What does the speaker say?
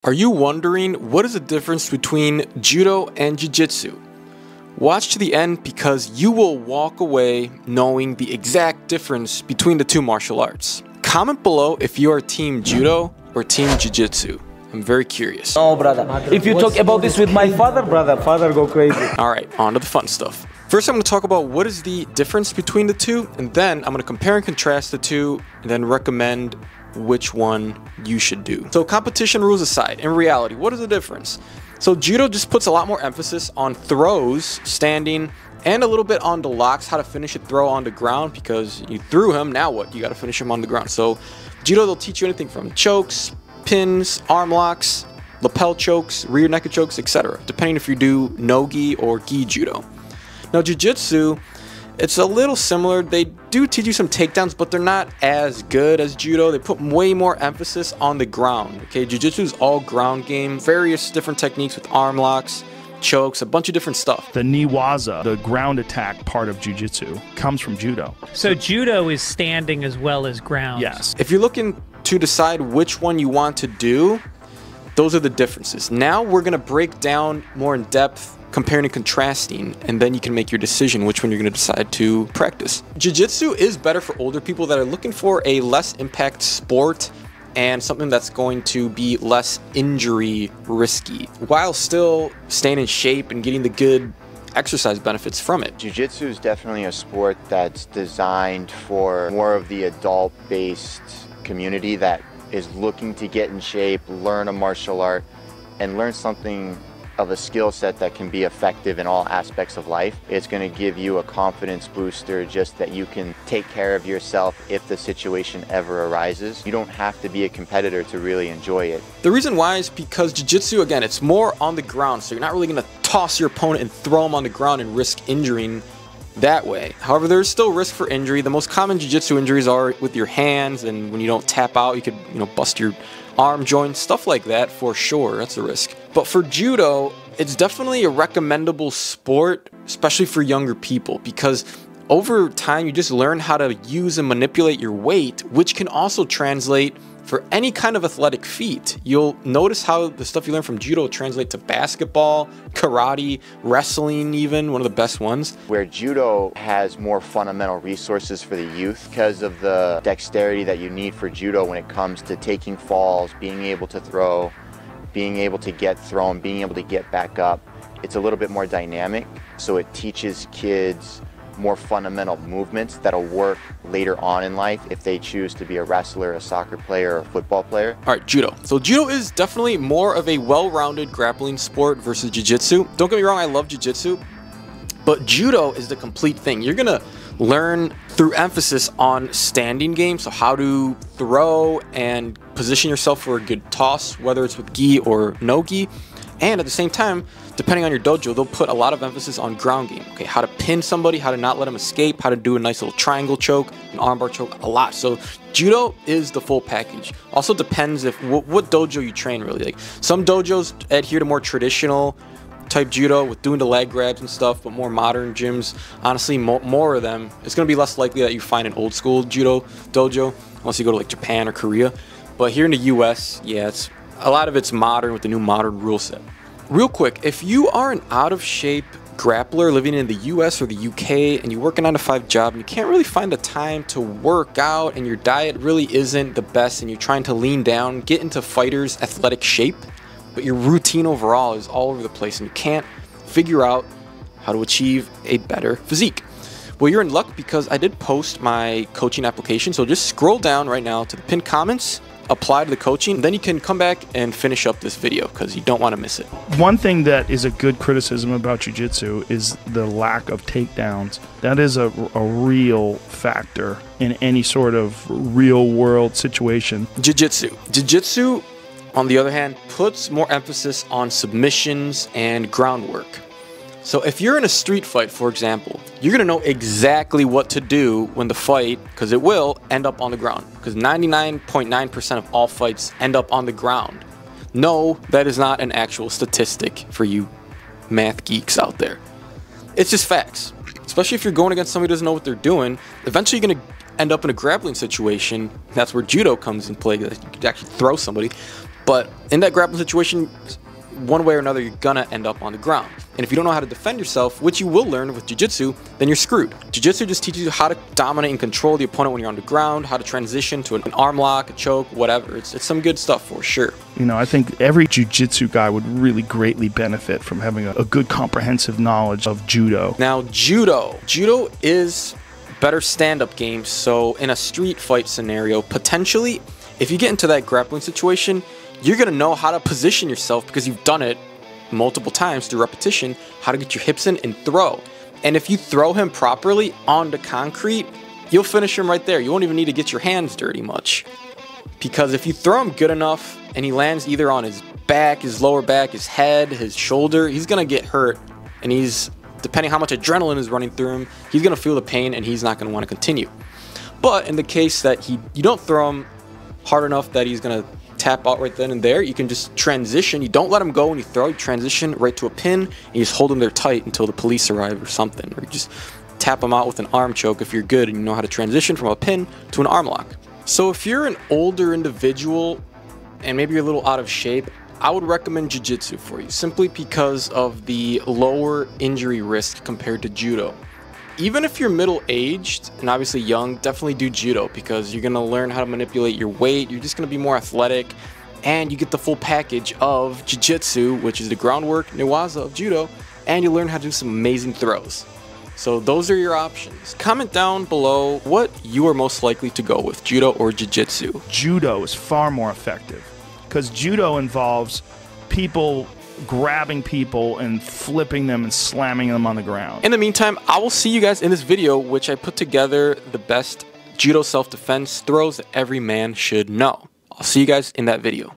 Are you wondering what is the difference between Judo and Jiu-Jitsu? Watch to the end because you will walk away knowing the exact difference between the two martial arts. Comment below if you are Team Judo or Team Jiu-Jitsu. I'm very curious. No, brother. If you talk about this with my father, father go crazy. Alright, on to the fun stuff. First, I'm going to talk about what is the difference between the two, and then I'm going to compare and contrast the two, and then recommend which one you should do. So competition rules aside, in reality, what is the difference? So Judo just puts a lot more emphasis on throws, standing, and a little bit on the locks, how to finish a throw on the ground, because you threw him, now what? You got to finish him on the ground. So Judo, they'll teach you anything from chokes, pins, arm locks, lapel chokes, rear naked chokes, etc., depending if you do no-gi or gi judo. Now Jiu-Jitsu, it's a little similar. They do teach you some takedowns, but they're not as good as Judo. They put way more emphasis on the ground. Okay, Jiu-Jitsu is all ground game, various different techniques with arm locks, chokes, a bunch of different stuff. The niwaza, the ground attack part of Jiu-Jitsu, comes from Judo. So Judo is standing as well as ground. Yes. If you're looking to decide which one you want to do, those are the differences. Now we're going to break down more in depth, comparing and contrasting, and then you can make your decision which one you're going to decide to practice. Jiu-Jitsu is better for older people that are looking for a less impact sport and something that's going to be less injury risky while still staying in shape and getting the good exercise benefits from it. Jiu-Jitsu is definitely a sport that's designed for more of the adult-based community that is looking to get in shape, learn a martial art, and learn something of a skill set that can be effective in all aspects of life. It's going to give you a confidence booster just that you can take care of yourself if the situation ever arises. You don't have to be a competitor to really enjoy it. The reason why is because Jiu-Jitsu, again, it's more on the ground, so you're not really going to toss your opponent and throw him on the ground and risk injuring that way. However, there's still risk for injury. The most common Jiu-Jitsu injuries are with your hands, and when you don't tap out, you could, bust your arm joints, stuff like that for sure. That's a risk. But for Judo, it's definitely a recommendable sport, especially for younger people, because over time you just learn how to use and manipulate your weight, which can also translate for any kind of athletic feat. You'll notice how the stuff you learn from Judo translate to basketball, karate, wrestling, even one of the best ones. Where Judo has more fundamental resources for the youth because of the dexterity that you need for Judo when it comes to taking falls, being able to throw, being able to get thrown, being able to get back up. It's a little bit more dynamic, so it teaches kids more fundamental movements that'll work later on in life if they choose to be a wrestler, a soccer player, or a football player. All right, Judo. So Judo is definitely more of a well-rounded grappling sport versus Jiu-Jitsu. Don't get me wrong, I love Jiu-Jitsu, but Judo is the complete thing. You're gonna learn through emphasis on standing game, so how to throw and position yourself for a good toss, whether it's with gi or no gi. And at the same time, depending on your dojo, they'll put a lot of emphasis on ground game. Okay, how to pin somebody, how to not let them escape, how to do a nice little triangle choke, an armbar choke, a lot. So Judo is the full package. Also depends if what dojo you train really. Like some dojos adhere to more traditional type Judo with doing the leg grabs and stuff, but more modern gyms, honestly, more of them, it's going to be less likely that you find an old school Judo dojo unless you go to like Japan or Korea. But here in the US, yeah, a lot of it's modern with the new modern rule set. Real quick, if you are an out-of-shape grappler living in the US or the UK and you work a 9-to-5 job and you can't really find the time to work out and your diet really isn't the best and you're trying to lean down, get into fighters' athletic shape, but your routine overall is all over the place and you can't figure out how to achieve a better physique. Well, you're in luck because I did post my coaching application, so just scroll down right now to the pinned comments, apply to the coaching, then you can come back and finish up this video because you don't want to miss it. One thing that is a good criticism about Jiu-Jitsu is the lack of takedowns. That is a real factor in any sort of real world situation. Jiu-Jitsu, on the other hand, puts more emphasis on submissions and groundwork. So if you're in a street fight, for example, you're going to know exactly what to do when the fight, because it will end up on the ground, because 99.9% of all fights end up on the ground. No, that is not an actual statistic for you math geeks out there. It's just facts. Especially if you're going against somebody who doesn't know what they're doing, eventually you're going to end up in a grappling situation. That's where Judo comes in play, because you can actually throw somebody. But in that grappling situation, one way or another, you're gonna end up on the ground. And if you don't know how to defend yourself, which you will learn with jiu-jitsu, then you're screwed. Jiu-jitsu just teaches you how to dominate and control the opponent when you're on the ground, how to transition to an arm lock, a choke, whatever. It's some good stuff for sure. You know, I think every jiu-jitsu guy would really greatly benefit from having a good comprehensive knowledge of judo. Now, judo. Judo is better stand-up game, so in a street fight scenario, potentially, if you get into that grappling situation, you're gonna know how to position yourself because you've done it multiple times through repetition, how to get your hips in and throw. And if you throw him properly on the concrete, you'll finish him right there. You won't even need to get your hands dirty much. Because if you throw him good enough and he lands either on his back, his lower back, his head, his shoulder, he's gonna get hurt. And he's, depending how much adrenaline is running through him, he's gonna feel the pain and he's not gonna wanna continue. But in the case that you don't throw him hard enough that he's gonna tap out right then and there, you can just transition. You don't let him go when you throw, you transition right to a pin and you just hold him there tight until the police arrive or something, or you just tap him out with an arm choke if you're good and you know how to transition from a pin to an arm lock. So if you're an older individual and maybe you're a little out of shape, I would recommend jiu-jitsu for you simply because of the lower injury risk compared to judo. Even if you're middle-aged and obviously young, definitely do judo because you're going to learn how to manipulate your weight. You're just going to be more athletic and you get the full package of jiu-jitsu, which is the groundwork, newaza of judo, and you learn how to do some amazing throws. So those are your options. Comment down below what you are most likely to go with, judo or jiu-jitsu. Judo is far more effective because judo involves people grabbing people and flipping them and slamming them on the ground. In the meantime, I will see you guys in this video, which I put together the best judo self-defense throws that every man should know. I'll see you guys in that video.